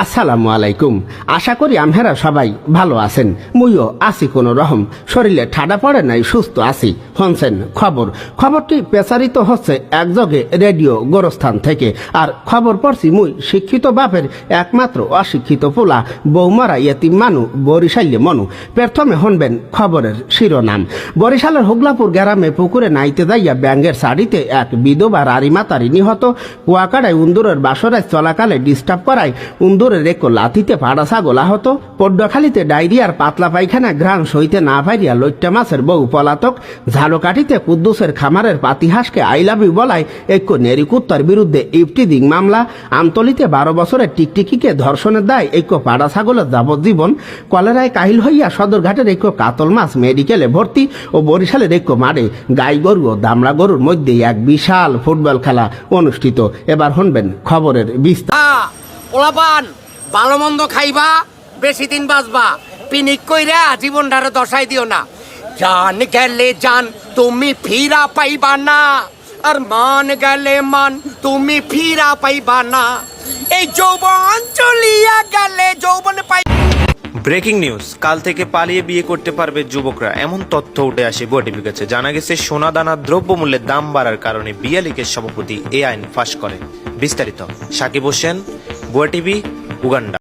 আসসালামু আলাইকুম। আশা করি আমহেরা সবাই ভালো আছেন। মুইও আছি কোনো রকম, শরীরে ঠাডা পড়ে নাই, সুস্থ আছি। শুনছেন খবরটি প্রচারিত হচ্ছে একযোগে রেডিও গোরস্থান থেকে। আর খবর পড়ছি মুই শিক্ষিত বাপের একমাত্র অশিক্ষিত পোলা, বৌমারা ইয়েতিম মানু, বরিশাল্যে মনু। প্রথমে শুনবেন খবরের শিরোনাম। বরিশালের হুগলাপুর গ্রামে পুকুরে নাইতে যাইয়া ব্যাঙ্গের শাড়িতে এক বিধবা রারিমাতারি নিহত। কুয়াকাড়ায় উন্দুরের বাসরায় চলাকালে ডিস্টার্ব করায় উন্দুরের এক লাথিতে পাড়া ছাগল আহত। পড্ডখালিতে ডায়রিয়ার পাতলা পায়খানা ঘ্রাণ সইতে না পাইয়া লইট্টা মাছের বউ পলাতক। ঝালকাঠিতে কুদ্দুসের খামারের পাতিহাসকে আই লাভ ইউ বলায় এক নেরি কুত্তার বিরুদ্ধে ইফটিজিং মামলা। আমতলিতে 12 বছরের টিকটিকিকে ধর্ষণের দায় এক পাড়া ছাগলের যাবজ্জীবন। কলেরায় কাহিল হইয়া সদরঘাটের এক কাতল মাছ মেডিকেলে ভর্তি। ও বরিশালের এক মাঠে গাই গরু ও দামড়া গরুর মধ্যে এক বিশাল ফুটবল খেলা অনুষ্ঠিত। এবার শুনবেন খবরের বিস্তার। ওলাপান ভালো মন্দ খাইবা, বেশি দিন বাঁচবা, পিনিক কইরা জীবনটারে দশাই দিও না। জান গেলে জান তুমি ফিরা পাইবা না, আর মান গেলে মান তুমি ফিরা পাইবা না। এই যৌবন চলিয়া গেলে যৌবন পাই। ব্রেকিং নিউজ, কাল থেকে পালিয়ে বিয়ে করতে পারবে যুবকরা, এমন তথ্য উঠে আসে বুয়াটিভির কাছে। জানা গেছে সোনা দানা দ্রব্যমূল্যের দাম বাড়ার কারণে বিয়া লীগের সভাপতি এই আইন ফাঁস করে। বিস্তারিত সাকিব হোসেন, বুয়াটিভি, উগান্ডা।